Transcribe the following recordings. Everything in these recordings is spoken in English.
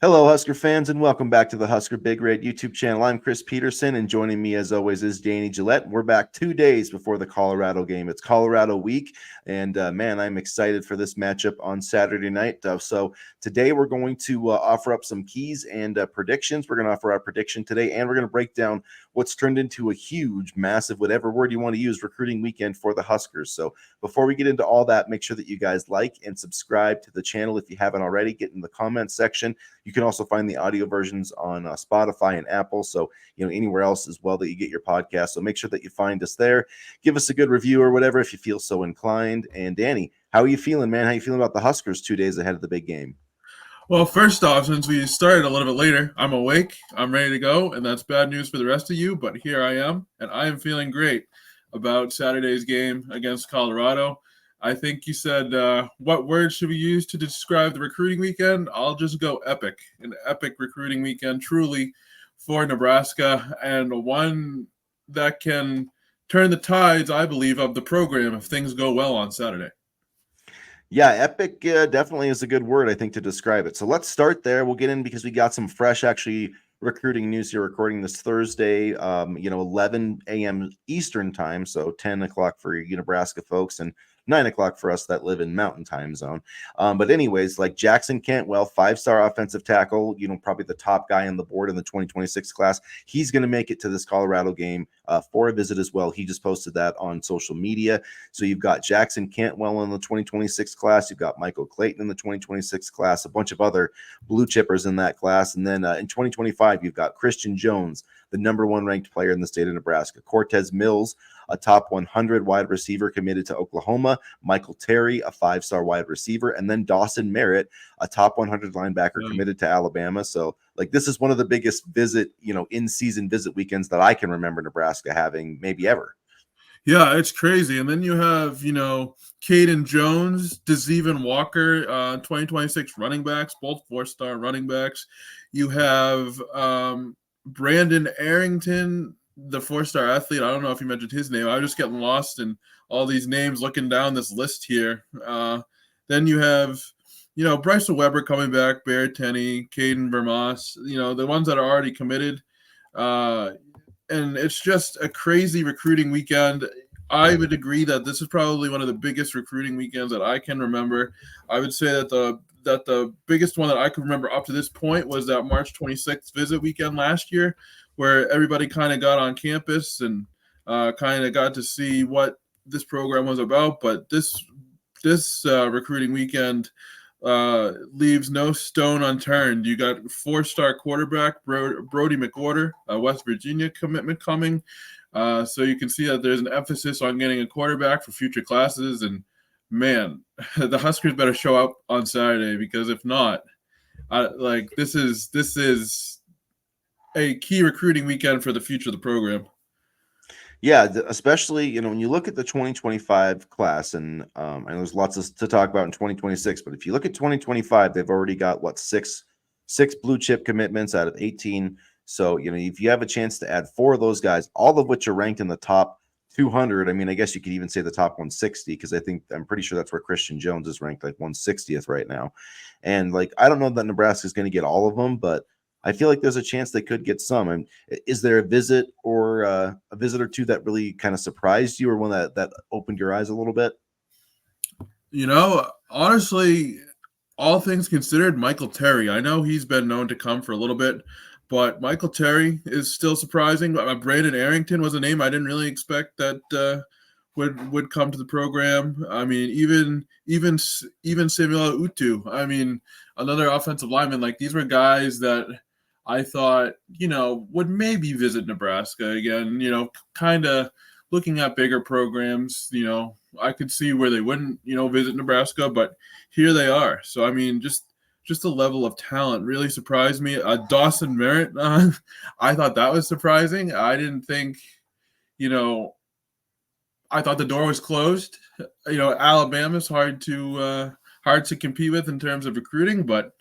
Hello, Husker fans, and welcome back to the Husker Big Red YouTube channel. I'm Chris Peterson, and joining me, as always, is Danny Gillette. We're back 2 days before the Colorado game. It's Colorado week, and man, I'm excited for this matchup on Saturday night. So today we're going to offer up some keys and predictions. We're going to offer our prediction today, and we're going to break down what's turned into a huge, massive, whatever word you want to use, recruiting weekend for the Huskers. So before we get into all that, make sure that you guys like and subscribe to the channel if you haven't already. Get in the comments section. You can also find the audio versions on Spotify and Apple, so anywhere else as well that you get your podcast. So make sure that you find us there. Give us a good review or whatever if you feel so inclined. And Danny, how are you feeling, man? How are you feeling about the Huskers 2 days ahead of the big game? Well, first off, since we started a little bit later, I'm awake, I'm ready to go, and that's bad news for the rest of you, but here I am, and I am feeling great about Saturday's game against Colorado. I think you said, what word should we use to describe the recruiting weekend? I'll just go epic. An epic recruiting weekend, truly, for Nebraska, and one that can turn the tides, I believe, of the program if things go well on Saturday. Yeah, epic definitely is a good word, I think, to describe it. So let's start there. We'll get in because we got some fresh, actually, recruiting news here, recording this Thursday, 11 a.m. Eastern time, so 10 o'clock for you Nebraska folks and 9 o'clock for us that live in Mountain Time Zone. But anyways, like Jackson Cantwell, 5-star offensive tackle, probably the top guy on the board in the 2026 class. He's going to make it to this Colorado game for a visit as well. He just posted that on social media. So you've got Jackson Cantwell in the 2026 class. You've got Michael Clayton in the 2026 class, a bunch of other blue chippers in that class. And then in 2025, you've got Christian Jones, the number one ranked player in the state of Nebraska. Cortez Mills, a top 100 wide receiver committed to Oklahoma. Michael Terry, a 5-star wide receiver. And then Dawson Merritt, a top 100 linebacker committed to Alabama. So, this is one of the biggest in-season visit weekends that I can remember Nebraska having maybe ever. Yeah, it's crazy. And then you have, Caden Jones, Dezevin Walker, 2026 running backs, both 4-star running backs. You have Brandon Arrington, the 4-star athlete. I don't know if you mentioned his name. I was just getting lost in all these names looking down this list here. Then you have, Bryce Weber coming back, Barrett Tenney, Caden Vermas, the ones that are already committed. And it's just a crazy recruiting weekend. I would agree that this is probably one of the biggest recruiting weekends that I can remember. I would say that the biggest one that I could remember up to this point was that March 26th visit weekend last year, where everybody kind of got on campus and kind of got to see what this program was about. But this recruiting weekend leaves no stone unturned. You got 4-star quarterback Brody McWhorter, West Virginia commitment coming. So you can see that there's an emphasis on getting a quarterback for future classes. And man, the Huskers better show up on Saturday, because if not, this is a key recruiting weekend for the future of the program. Yeah, especially, when you look at the 2025 class, and I know there's lots to talk about in 2026, but if you look at 2025, they've already got, six blue chip commitments out of 18. So, if you have a chance to add 4 of those guys, all of which are ranked in the top 200, I mean, I guess you could even say the top 160, because I'm pretty sure that's where Christian Jones is ranked, 160th right now. And, I don't know that Nebraska is going to get all of them, but I feel like there's a chance they could get some. And is there a visit or a visit or two that really kind of surprised you, or one that opened your eyes a little bit? Honestly, all things considered, Michael Terry. I know he's been known to come for a little bit, but Michael Terry is still surprising. Brandon Arrington was a name I didn't really expect that would come to the program. I mean, even Samuel Utu. I mean, another offensive lineman. These were guys that I thought, would maybe visit Nebraska again, kind of looking at bigger programs, I could see where they wouldn't, visit Nebraska, but here they are. So, I mean, just the level of talent really surprised me. Dawson Merritt, I thought that was surprising. I didn't think, I thought the door was closed. Alabama's hard to compete with in terms of recruiting, but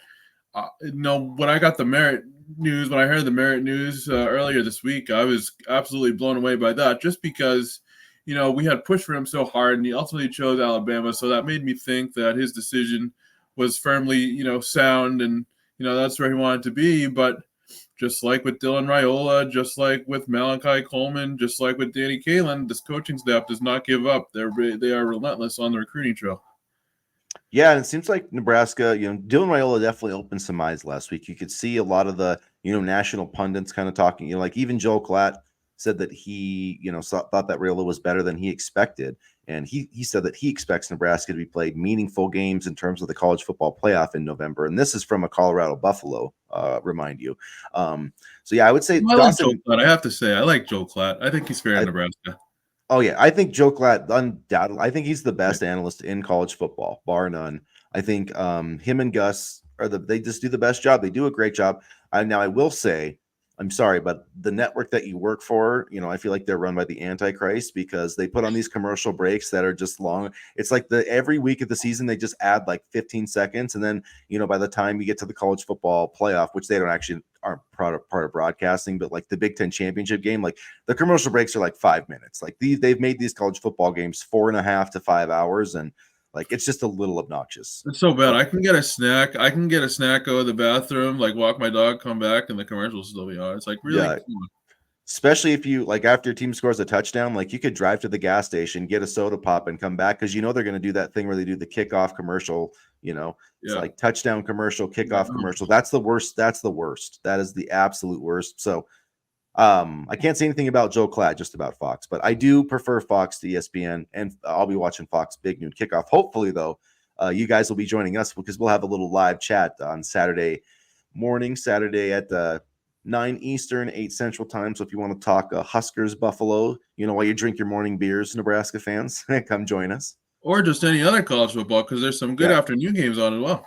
when I got the Merritt news, when I heard the Merritt news earlier this week, I was absolutely blown away by that, just because, we had pushed for him so hard, and he ultimately chose Alabama. So that made me think that his decision was firmly, sound, and, that's where he wanted to be. But just like with Dylan Raiola, just like with Malachi Coleman, just like with Danny Kaelin, this coaching staff does not give up. They are relentless on the recruiting trail. Yeah, and it seems like Nebraska, Dylan Raiola definitely opened some eyes last week. You could see a lot of the, national pundits kind of talking, like even Joel Klatt said that he, thought that Raiola was better than he expected. And he said that he expects Nebraska to be played meaningful games in terms of the college football playoff in November. And this is from a Colorado Buffalo, remind you. So yeah, I would say I like Joel Dawson. Klatt. I have to say, I like Joel Klatt. I think he's fair in I, Nebraska. Oh yeah, I think Joe Klatt undoubtedly. I think he's the best analyst in college football, bar none. I think him and Gus they just do the best job. They do a great job. Now I will say, I'm sorry, but the network that you work for, I feel like they're run by the Antichrist because they put on these commercial breaks that are just long. It's like every week of the season they just add like 15 seconds, and then by the time you get to the college football playoff, which they don't actually aren't part of broadcasting, but like the Big Ten championship game, like the commercial breaks are like 5 minutes. Like they've made these college football games 4.5 to 5 hours, and like it's just a little obnoxious. It's so bad. But I can get a snack. Go to the bathroom, like walk my dog, come back, and the commercials will still be on. It's like, really? yeah, Come on. especially if you like after your team scores a touchdown, like you could drive to the gas station, get a soda pop, and come back because they're going to do that thing where they do the kickoff commercial. It's Yeah. like touchdown commercial, kickoff commercial. That's the worst. That's the worst. That is the absolute worst. So I can't say anything about Joe Klatt, just about Fox, but I do prefer Fox to ESPN, and I'll be watching Fox Big Noon Kickoff. Hopefully, though, you guys will be joining us because we'll have a little live chat on Saturday morning, Saturday at 9 Eastern, 8 Central Time. So if you want to talk Huskers, Buffalo, while you drink your morning beers, Nebraska fans, come join us. Or just any other college football, because there's some good Yeah. afternoon games on as well.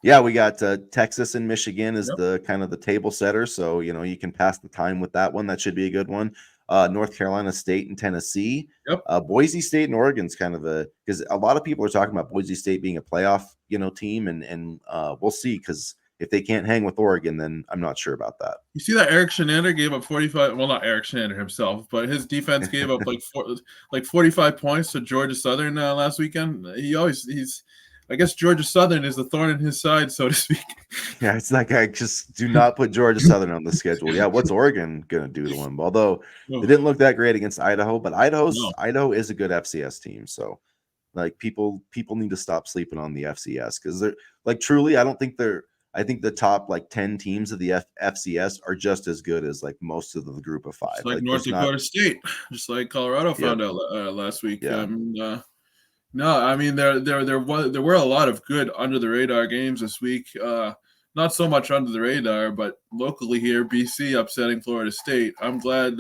Yeah, we got Texas and Michigan is Yep. the kind of the table setter. So, you can pass the time with that one. That should be a good one. North Carolina State and Tennessee. Yep. Boise State and Oregon's kind of because a lot of people are talking about Boise State being a playoff, team, and we'll see because if they can't hang with Oregon, then I'm not sure about that. You see that Eric Shenander gave up 45. Well, not Eric Shenander himself, but his defense gave up like 45 points to Georgia Southern last weekend. I guess Georgia Southern is the thorn in his side, so to speak. Yeah, it's like I just do not put Georgia Southern on the schedule. Yeah, what's Oregon gonna do to them? Although they didn't look that great against Idaho, but Idaho is a good FCS team. So like people need to stop sleeping on the FCS because they're like truly. I think the top like 10 teams of the FCS are just as good as like most of the group of five. Just like North Dakota State, just like Colorado found out last week. Yeah. No, I mean there were a lot of good under the radar games this week. Not so much under the radar, but locally here, BC upsetting Florida State. I'm glad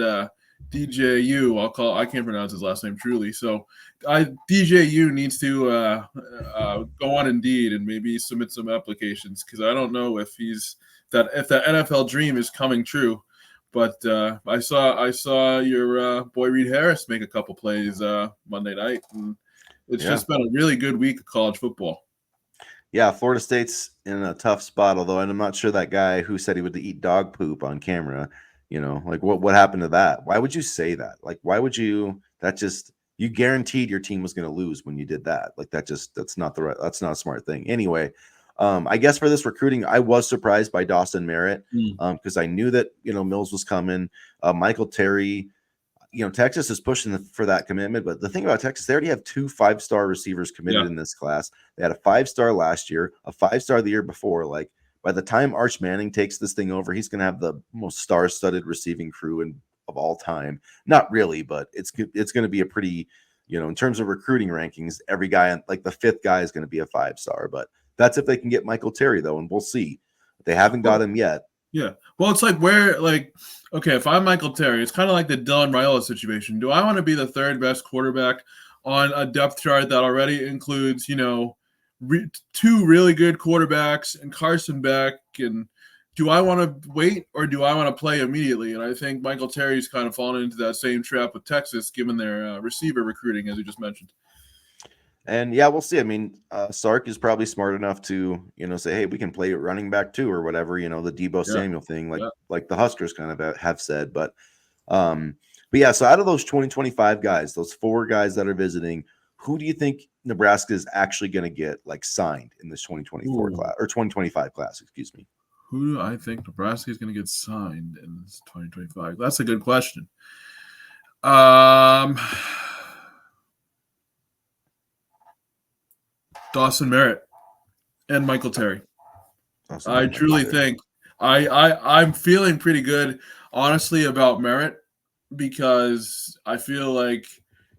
DJU. I can't pronounce his last name truly. So DJU needs to go on Indeed and maybe submit some applications because I don't know if that NFL dream is coming true. But I saw your boy Reed Harris make a couple plays Monday night, and it's just been a really good week of college football. Yeah, Florida State's in a tough spot, although I'm not sure that guy who said he would eat dog poop on camera, like what happened to that? Why would you say that? Like, why would you, you guaranteed your team was going to lose when you did that. Like that's not a smart thing. Anyway, I guess for this recruiting, I was surprised by Dawson Merritt because I knew that, Mills was coming. Michael Terry, Texas is pushing for that commitment. But the thing about Texas, they already have 2 5-star receivers committed in this class. They had a 5-star last year, a 5-star the year before. Like by the time Arch Manning takes this thing over, he's going to have the most star-studded receiving crew of all time. Not really, but it's going to be a pretty, in terms of recruiting rankings, every guy, like the 5th guy is going to be a 5-star. But that's if they can get Michael Terry, though, and we'll see. They haven't got him yet. Yeah. Well, it's like okay, if I'm Michael Terry, it's kind of like the Dylan Raiola situation. Do I want to be the 3rd best quarterback on a depth chart that already includes, 2 really good quarterbacks and Carson Beck? And do I want to wait or do I want to play immediately? And I think Michael Terry's kind of fallen into that same trap with Texas, given their receiver recruiting, as you just mentioned. And yeah, we'll see. I mean, Sark is probably smart enough to, say, hey, we can play running back too, or whatever, the Debo Samuel thing, like the Huskers kind of have said. But yeah, so out of those 2025 guys, those 4 guys that are visiting, who do you think Nebraska is actually going to get like signed in this 2024 Ooh. class or 2025 class? Excuse me. Who do I think Nebraska is going to get signed in 2025? That's a good question. Dawson Merritt and Michael Terry. Also, I Michael truly Terry. think I'm feeling pretty good, honestly, about Merritt because I feel like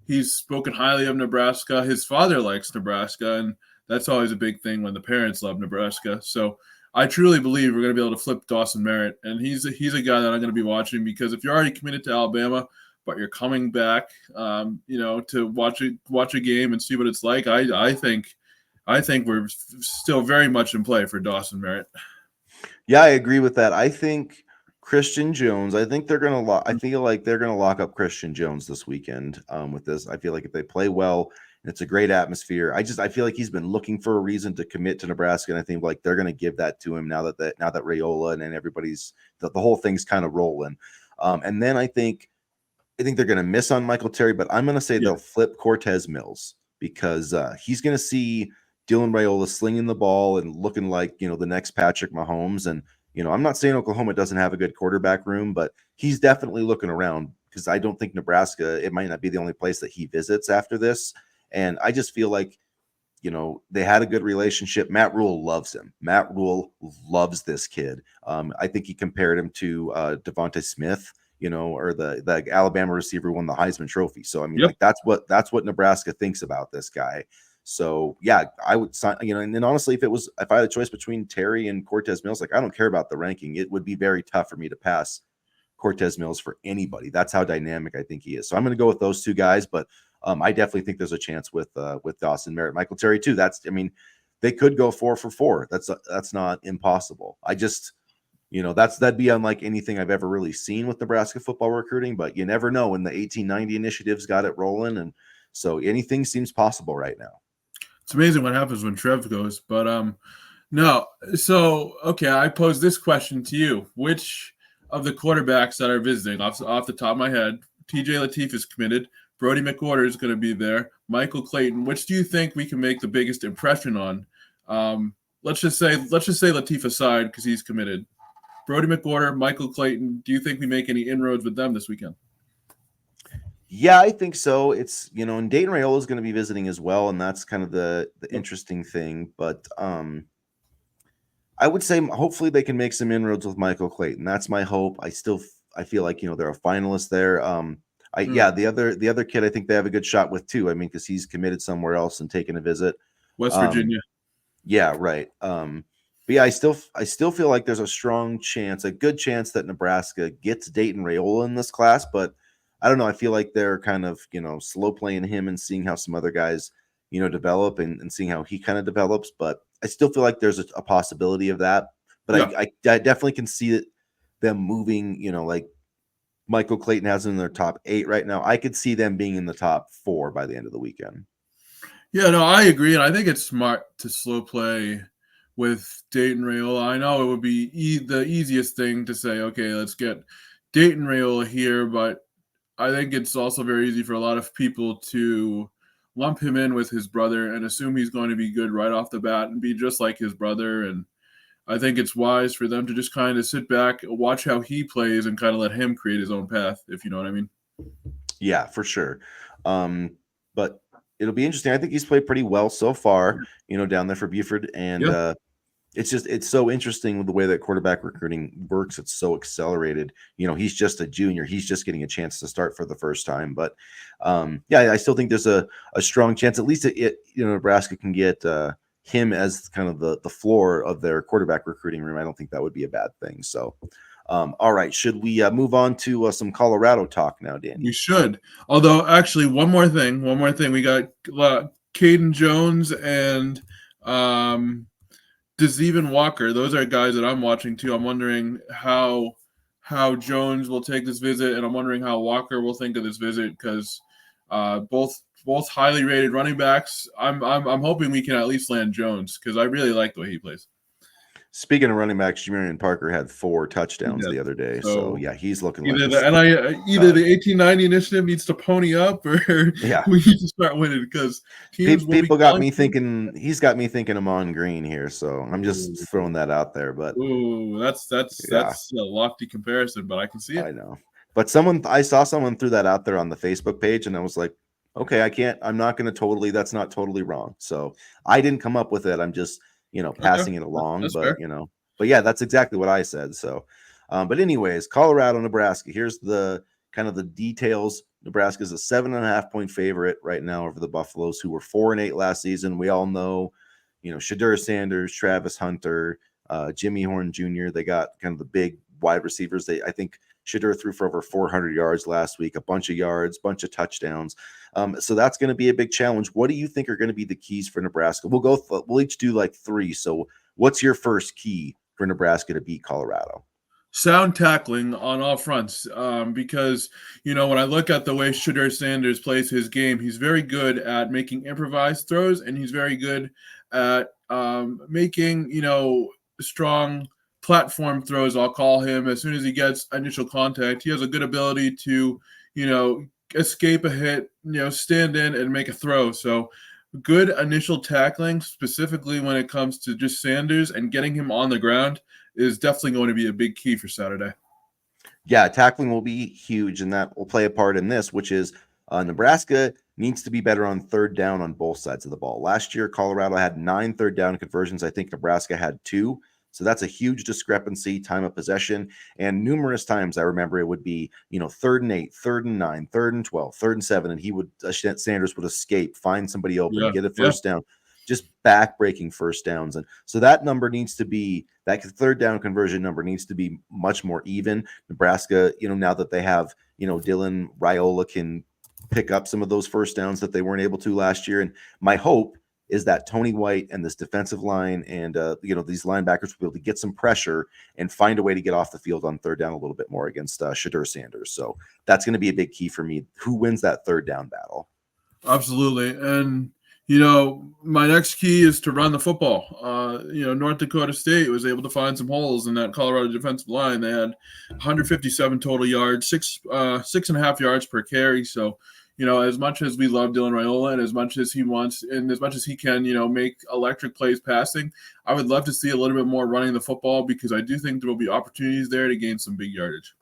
he's spoken highly of Nebraska. His father likes Nebraska, and that's always a big thing when the parents love Nebraska. So I truly believe we're going to be able to flip Dawson Merritt, and he's a guy that I'm going to be watching because if you're already committed to Alabama, but you're coming back, to watch a game and see what it's like, I think we're still very much in play for Dawson Merritt. Yeah, I agree with that. I think Christian Jones. I think they're gonna. I feel like they're gonna lock up Christian Jones this weekend. With this, I feel like if they play well, and it's a great atmosphere. I feel like he's been looking for a reason to commit to Nebraska, and I think like they're gonna give that to him now that Raiola and everybody's the whole thing's kind of rolling. And then I think they're going to miss on Michael Terry, but I'm going to say Yeah. they'll flip Cortez Mills because he's going to see Dylan Raiola slinging the ball and looking like, the next Patrick Mahomes. And, I'm not saying Oklahoma doesn't have a good quarterback room, but he's definitely looking around because I don't think Nebraska, it might not be the only place that he visits after this. And I just feel like, they had a good relationship. Matt Rule loves him. Matt Rule loves this kid. I think he compared him to Devonta Smith, or the Alabama receiver won the Heisman Trophy. So I mean, Yep. like that's what Nebraska thinks about this guy. So yeah, I would sign. And then honestly, if I had a choice between Terry and Cortez Mills, like I don't care about the ranking. It would be very tough for me to pass Cortez Mills for anybody. That's how dynamic I think he is. So I'm going to go with those two guys, but I definitely think there's a chance with Dawson Merritt, Michael Terry too. They could go 4 for 4. That's not impossible. That'd be unlike anything I've ever really seen with Nebraska football recruiting, but you never know when the 1890 initiatives got it rolling. And so anything seems possible right now. It's amazing what happens when Trev goes, but no. So okay, I pose this question to you: which of the quarterbacks that are visiting, off the top of my head, TJ Latif is committed. Brody McWhorter is going to be there. Michael Clayton. Which do you think we can make the biggest impression on? Let's just say Latif aside because he's committed. Brody McWhorter, Michael Clayton. Do you think we make any inroads with them this weekend? Yeah, I think so. It's and Dayton Raiola is going to be visiting as well, and that's kind of the interesting thing. But I would say hopefully they can make some inroads with Michael Clayton. That's my hope. I feel like they're a finalist there. The other kid I think they have a good shot with too. I mean, because he's committed somewhere else and taken a visit. West Um, Virginia. Yeah, right. But yeah, I still feel like there's a good chance that Nebraska gets Dayton Raiola in this class, but I don't know. I feel like they're kind of, slow playing him and seeing how some other guys, develop and seeing how he kind of develops. But I still feel like there's a possibility of that. But Yeah. I definitely can see them moving, like Michael Clayton has in their top 8 right now. I could see them being in the top 4 by the end of the weekend. Yeah, no, I agree, and I think it's smart to slow play with Dayton Raiola. I know it would be the easiest thing to say, okay, let's get Dayton Raiola here, but I think it's also very easy for a lot of people to lump him in with his brother and assume he's going to be good right off the bat and be just like his brother. And I think it's wise for them to just kind of sit back, watch how he plays, and kind of let him create his own path, if you know what I mean. Yeah, for sure. But it'll be interesting. I think he's played pretty well so far, down there for Buford. And Yeah. it's so interesting with the way that quarterback recruiting works. It's so accelerated. He's just a junior. He's just getting a chance to start for the first time. But yeah, I still think there's a strong chance. At least Nebraska can get him as kind of the floor of their quarterback recruiting room. I don't think that would be a bad thing. So. All right, should we move on to some Colorado talk now, Danny? We should. Although, actually, one more thing. We got Caden Jones and Dezevin Walker. Those are guys that I'm watching too. I'm wondering how Jones will take this visit, and I'm wondering how Walker will think of this visit because both highly rated running backs. I'm hoping we can at least land Jones because I really like the way he plays. Speaking of running backs, Jamarian Parker had 4 He touchdowns did. the other day. So So yeah, he's looking like either a the either stud. the 1890 initiative needs to pony up, or Yeah. we need to start winning because teams will be People got calling me for him. thinking he's got me thinking Amon Green here. So I'm just throwing that out there. But Ooh, yeah, that's a lofty comparison, but I can see it. I know. But I saw someone threw that out there on the Facebook page, and I was like, okay, I'm not going to totally, that's not totally wrong. So I didn't come up with it. I'm just, Okay, passing it along. that's fair. But yeah, that's exactly what I said. So, but anyways, Colorado, Nebraska, here's the kind of the details. Nebraska's a 7.5 point favorite right now over the Buffaloes, who were 4-8 last season. We all know, Shadur Sanders, Travis Hunter, Jimmy Horn Jr. They got kind of the big wide receivers. I think Shadur threw for over 400 yards last week, a bunch of yards, bunch of touchdowns. So that's going to be a big challenge. What do you think are going to be the keys for Nebraska? We'll each do like 3. So what's your first key for Nebraska to beat Colorado? Sound tackling on all fronts, because when I look at the way Shadur Sanders plays his game, he's very good at making improvised throws, and he's very good at making strong platform throws. I'll call him as soon as he gets initial contact. He has a good ability to you know escape a hit, stand in and make a throw. So good initial tackling, specifically when it comes to just Sanders and getting him on the ground, is definitely going to be a big key for Saturday. Yeah, tackling will be huge, and that will play a part in this, which is Nebraska needs to be better on third down on both sides of the ball. Last year, Colorado had 9 third down conversions. I think Nebraska had 2. So that's a huge discrepancy, time of possession. And numerous times I remember it would be, 3rd and 8, 3rd and 9, 3rd and 12, 3rd and 7, and Sanders would escape, find somebody open, Yeah, get a yeah, first down, just back-breaking first downs. And so that number needs to be, that third down conversion number needs to be much more even. Nebraska, now that they have, Dylan Raiola can pick up some of those first downs that they weren't able to last year. And my hope is that Tony White and this defensive line and these linebackers will be able to get some pressure and find a way to get off the field on third down a little bit more against Shadur Sanders. So that's going to be a big key for me. Who wins that third down battle? absolutely. And my next key is to run the football. North Dakota State was able to find some holes in that Colorado defensive line. They had 157 total yards, 6.5 yards per carry. So, as much as we love Dylan Raiola and as much as he wants and as much as he can, make electric plays passing, I would love to see a little bit more running the football, because I do think there will be opportunities there to gain some big yardage.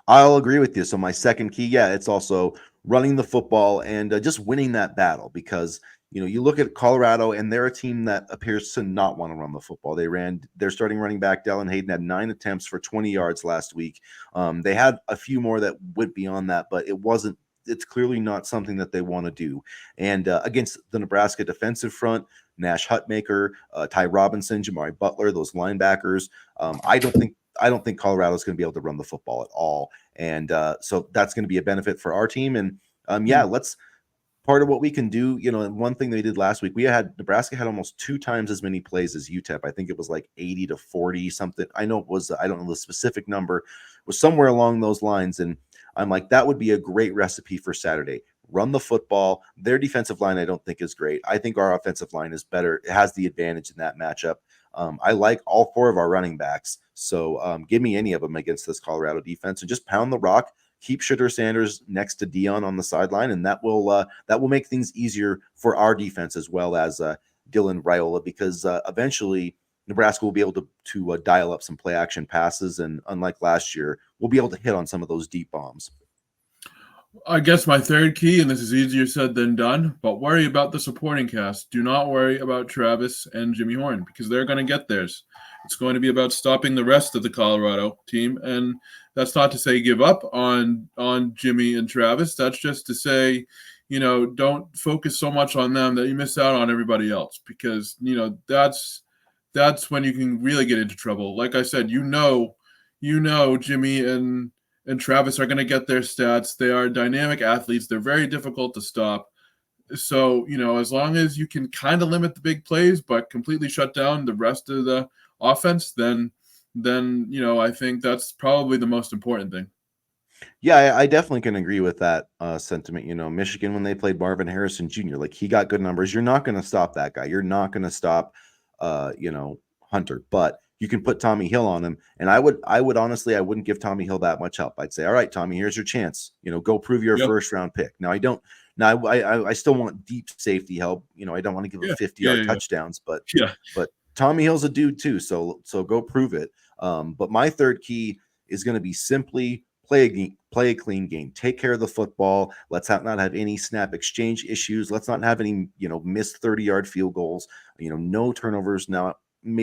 I'll agree with you. So my second key, yeah, it's also running the football and just winning that battle, because you look at Colorado and they're a team that appears to not want to run the football. Their starting running back Dallin Hayden had 9 attempts for 20 yards last week. They had a few more that went beyond that, but it wasn't. It's clearly not something that they want to do. And against the Nebraska defensive front, Nash Hutmaker, Ty Robinson, Jamari Butler, those linebackers, I don't think Colorado's going to be able to run the football at all. And so that's going to be a benefit for our team. And let's part of what we can do. And one thing they did last week, Nebraska had almost 2 times as many plays as UTEP. I think it was like 80 to 40 something. I know it was, I don't know the specific number, it was somewhere along those lines. And I'm like, that would be a great recipe for Saturday. Run the football. Their defensive line, I don't think is great. I think our offensive line is better. It has the advantage in that matchup. I like all 4 of our running backs. So give me any of them against this Colorado defense and just pound the rock. Keep Shadur Sanders next to Dion on the sideline, and that will make things easier for our defense as well as Dylan Raiola, because eventually Nebraska will be able to dial up some play action passes, and unlike last year, we'll be able to hit on some of those deep bombs. I guess my third key, and this is easier said than done, but worry about the supporting cast. Do not worry about Travis and Jimmy Horn, because they're going to get theirs. It's going to be about stopping the rest of the Colorado team, and that's not to say give up on Jimmy and Travis. That's just to say, don't focus so much on them that you miss out on everybody else, because that's when you can really get into trouble. Like I said, Jimmy and Travis are going to get their stats. They are dynamic athletes. They're very difficult to stop. So, as long as you can kind of limit the big plays, but completely shut down the rest of the offense, then I think that's probably the most important thing. Yeah, I definitely can agree with that sentiment. Michigan, when they played Marvin Harrison Jr., like he got good numbers. You're not going to stop that guy. You're not going to stop, Hunter, but you can put Tommy Hill on him. And I would honestly, I wouldn't give Tommy Hill that much help. I'd say, all right, Tommy, here's your chance. Go prove you're a Yep. first round pick. Now I don't. Now I still want deep safety help. I don't want to give him Yeah. 50-yard Yeah. touchdowns, but Yeah. Tommy Hill's a dude too. So go prove it. But my third key is going to be simply play a clean game. Take care of the football. Let's not have any snap exchange issues. Let's not have any missed 30-yard field goals. No turnovers. Now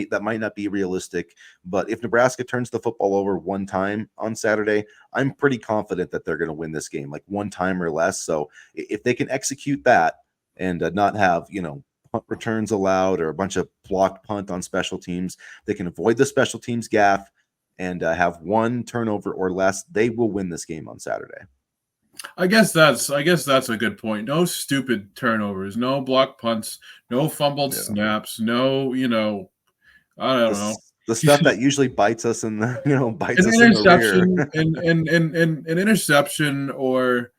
that might not be realistic, but if Nebraska turns the football over one time on Saturday, I'm pretty confident that they're going to win this game, like one time or less. So if they can execute that and not have punt returns allowed or a bunch of blocked punt on special teams, they can avoid the special teams gaff and have one turnover or less, they will win this game on Saturday. I guess that's a good point. No stupid turnovers, no block punts, no fumbled snaps, no, I don't know. The stuff that usually bites us in the bites An us in the interception rear. and an interception or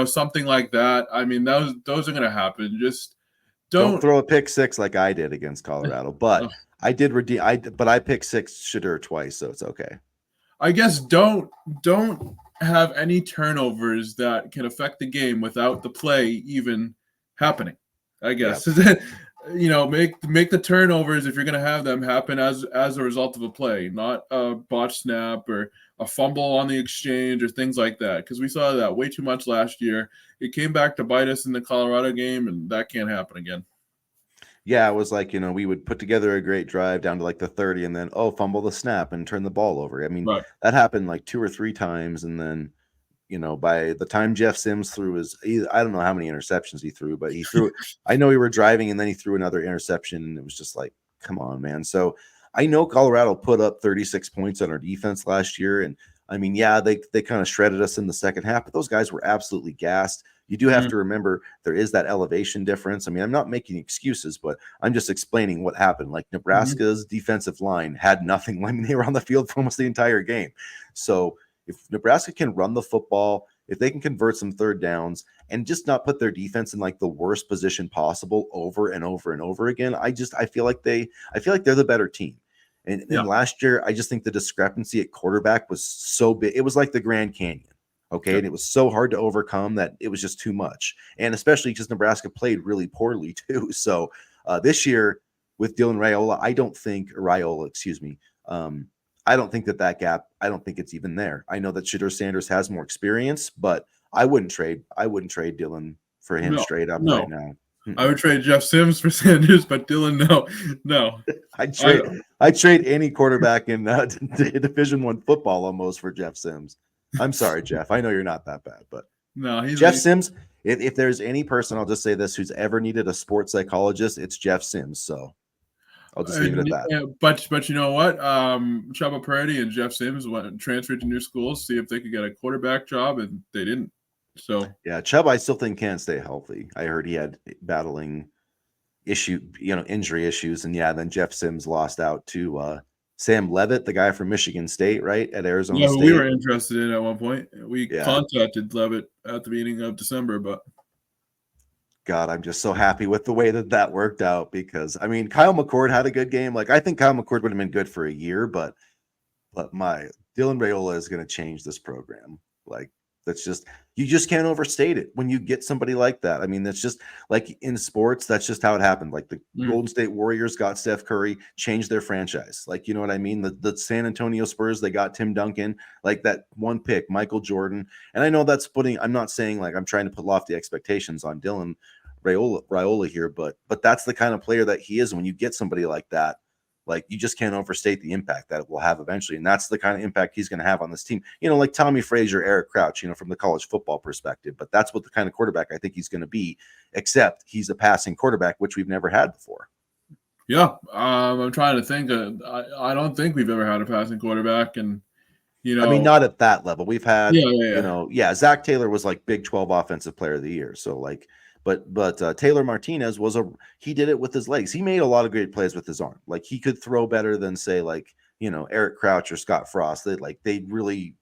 something like that. I mean, those are gonna happen. Just don't throw a pick six like I did against Colorado, but I did redeem. But I picked six Shedeur twice, so it's okay. I guess don't have any turnovers that can affect the game without the play even happening. I guess make the turnovers if you're going to have them happen as a result of a play, not a botch snap or a fumble on the exchange or things like that. Because we saw that way too much last year. It came back to bite us in the Colorado game, and that can't happen again. Yeah, it was like, we would put together a great drive down to like the 30 and then, fumble the snap and turn the ball over. I mean, that happened like 2 or 3 times. And then, by the time Jeff Sims threw I don't know how many interceptions he threw, but he threw, I know we were driving and then he threw another interception and it was just like, come on, man. So I know Colorado put up 36 points on our defense last year. And I mean, yeah, they kind of shredded us in the second half, but those guys were absolutely gassed. You do have to remember there is that elevation difference. I mean, I'm not making excuses, but I'm just explaining what happened. Like Nebraska's defensive line had nothing. I mean, they were on the field for almost the entire game. So if Nebraska can run the football, if they can convert some third downs and just not put their defense in like the worst position possible over and over and over again, I feel like they're the better team. And last year, I just think the discrepancy at quarterback was so big. It was like the Grand Canyon. Okay. And it was so hard to overcome that it was just too much. And especially because Nebraska played really poorly too. So this year with Dylan Raiola, I don't think that gap, I don't think it's even there. I know that Shedeur Sanders has more experience, but I wouldn't trade Dylan for him straight up right now. I would trade Jeff Sims for Sanders, but Dylan, no. I'd trade any quarterback in Division I football almost for Jeff Sims. I'm sorry, Jeff. I know you're not that bad, but no, Jeff Sims. If there's any person, I'll just say this, who's ever needed a sports psychologist, it's Jeff Sims. So I'll just leave it at that. Yeah, but you know what? Chubba Purdy and Jeff Sims transferred to new schools, see if they could get a quarterback job, and they didn't. So yeah, Chubb, I still think can't stay healthy. I heard he had battling injury issues, and then Jeff Sims lost out to Sam Levitt, the guy from Michigan State, right at Arizona State. We were interested in at one point. We contacted Levitt at the beginning of December, but God, I'm just so happy with the way that worked out because I mean, Kyle McCord had a good game. Like I think Kyle McCord would have been good for a year, but my Dylan Raiola is going to change this program. Like you just can't overstate it when you get somebody like that. I mean, that's just like in sports, that's just how it happened. Like the Golden State Warriors got Steph Curry, changed their franchise. Like, you know what I mean? The San Antonio Spurs, they got Tim Duncan, like that one pick, Michael Jordan. And I know I'm not saying like I'm trying to put lofty expectations on Dylan Raiola here, but that's the kind of player that he is. When you get somebody like that, like you just can't overstate the impact that it will have eventually. And that's the kind of impact he's going to have on this team, like Tommy Frazier, Eric Crouch, from the college football perspective. But that's what the kind of quarterback I think he's going to be, except he's a passing quarterback, which we've never had before. Yeah. I'm trying to think. I don't think we've ever had a passing quarterback. And, I mean, not at that level. We've had, Zach Taylor was like Big 12 Offensive Player of the Year. So like, But Taylor Martinez he did it with his legs. He made a lot of great plays with his arm. Like he could throw better than say like, Eric Crouch or Scott Frost. They really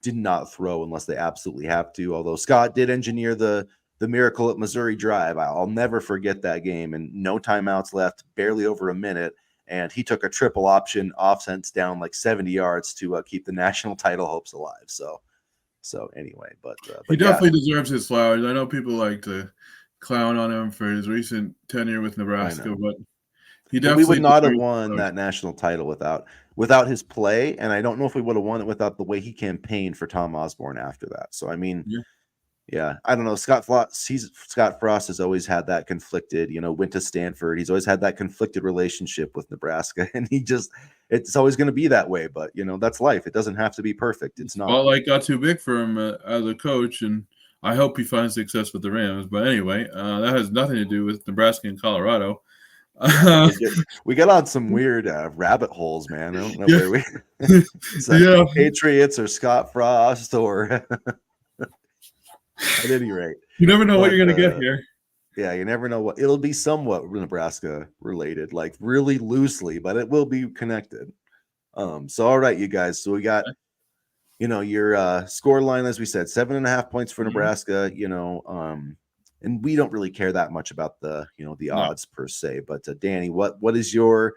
did not throw unless they absolutely have to. Although Scott did engineer the Miracle at Missouri drive. I'll never forget that game, and no timeouts left, barely over a minute. and he took a triple option offense down like 70 yards to keep the national title hopes alive. So anyway, He but yeah, definitely deserves his flowers. I know people like to clown on him for his recent tenure with I Nebraska, know. but he But we would definitely not have deserves won flowers. that national title without his play, and I don't know if we would have won it without the way he campaigned for Tom Osborne after that. So I mean, Yeah. yeah, I don't know. Scott Frost has always had that conflicted, went to Stanford. He's always had that conflicted relationship with Nebraska, and it's always going to be that way. But that's life. It doesn't have to be perfect. The It's not. spotlight got too big for him as a coach, and I hope he finds success with the Rams. But anyway, that has nothing to do with Nebraska and Colorado. Yeah, we get on some weird rabbit holes, man. I don't know Yeah. where we. It's Yeah, Patriots or Scott Frost or at any rate. you never know what But you're going to get here. yeah, you never know it'll be somewhat Nebraska related, like really loosely, but it will be connected. So all right, you guys. So we got your score line, as we said, 7.5 points for Mhm. Nebraska. And we don't really care that much about the the No. odds per se. But Danny, what is your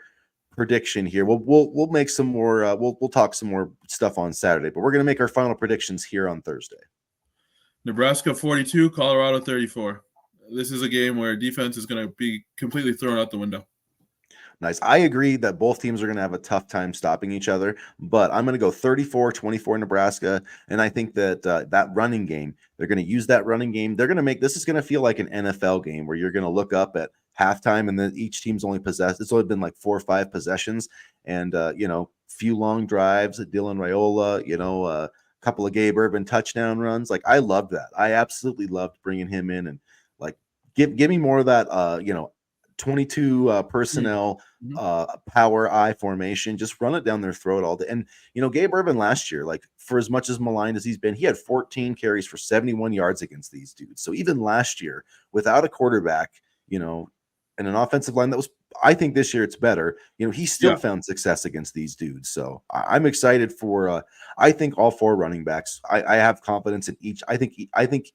prediction here? We'll make some more. We'll talk some more stuff on Saturday, but we're gonna make our final predictions here on Thursday. Nebraska 42, Colorado 34. This is a game where defense is going to be completely thrown out the window. Nice. I agree that both teams are going to have a tough time stopping each other, but I'm going to go 34-24 Nebraska. And I think that that running game, they're going to use that running game. They're going to make this is going to feel like an NFL game where you're going to look up at halftime and then each team's only possessed. It's only been like 4 or 5 possessions and, few long drives at Dylan Raiola, a couple of Gabe Urban touchdown runs. Like I loved that. I absolutely loved bringing him in and like give me more of that, 22 personnel Mhm. power I formation, just run it down their throat all day. And Gabe Urban last year, like for as much as maligned as he's been, he had 14 carries for 71 yards against these dudes. So even last year, without a quarterback, and an offensive line that was, I think this year it's better. He still Yeah. found success against these dudes. So I'm excited for. I think all 4 running backs. I have confidence in each. I think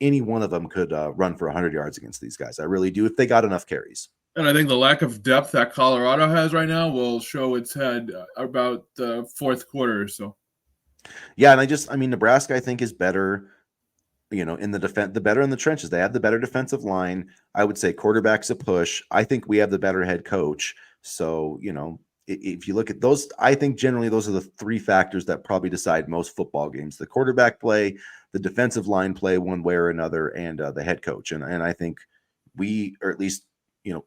any one of them could run for 100 yards against these guys. I really do if they got enough carries. And I think the lack of depth that Colorado has right now will show its head about the fourth quarter or so. Yeah, and I mean, Nebraska, I think, is better, in the defense, the better in the trenches. They have the better defensive line. I would say quarterback's a push. I think we have the better head coach. So, if you look at those, I think generally those are the 3 factors that probably decide most football games: the quarterback play, the defensive line play, one way or another, and the head coach. And I think we are at least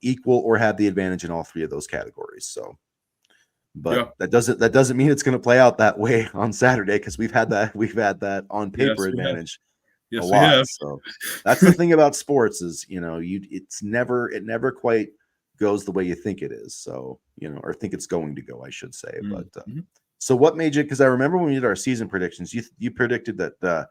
equal or have the advantage in all 3 of those categories. So. But Yeah. that doesn't mean it's going to play out that way on Saturday because we've had that on Yes, paper we have. advantage a Yes, we lot. have. So that's the thing about sports is it never quite goes the way you think it is. So or think it's going to go, I should say. But Mhm. so what made you? Because I remember when we did our season predictions, you predicted that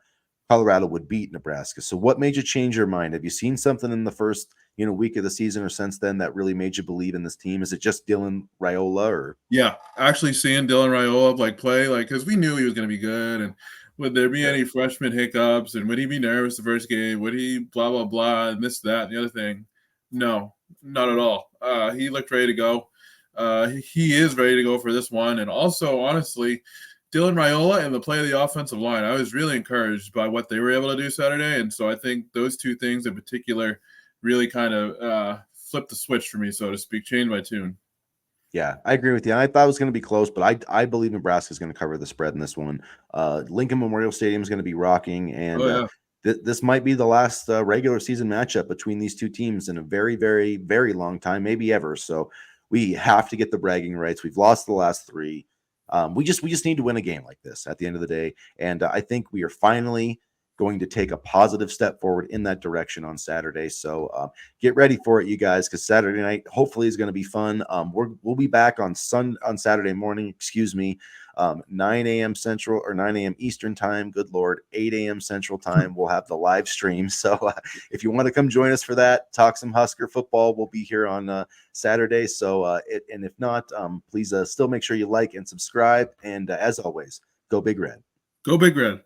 Colorado would beat Nebraska. So what made you change your mind? Have you seen something in the first week of the season or since then that really made you believe in this team? Is it just Dylan Raiola or? Yeah, actually seeing Dylan Raiola play, because we knew he was going to be good, and would there be Yeah. any freshman hiccups, and would he be nervous the first game? Would he blah blah blah and this that and the other thing? No, not at all. He looked ready to go. He is ready to go for this one, and also honestly, Dylan Raiola and the play of the offensive line, I was really encouraged by what they were able to do Saturday, and so I think those 2 things in particular really kind of flipped the switch for me, so to speak, changed my tune. Yeah, I agree with you. I thought it was going to be close, but I believe Nebraska is going to cover the spread in this one. Lincoln Memorial Stadium is going to be rocking, and Oh yeah. this might be the last regular season matchup between these 2 teams in a very, very, very long time, maybe ever. So we have to get the bragging rights. We've lost the last 3. We just need to win a game like this at the end of the day, and I think we are finally going to take a positive step forward in that direction on Saturday. So get ready for it, you guys, because Saturday night hopefully is going to be fun. We'll be back on Saturday morning, 9 a.m. Central or 9 a.m. Eastern time. Good Lord, 8 a.m. Central time. We'll have the live stream. So if you want to come join us for that, talk some Husker football, we'll be here on Saturday. So and if not, please still make sure you like and subscribe. And as always, go Big Red. Go Big Red.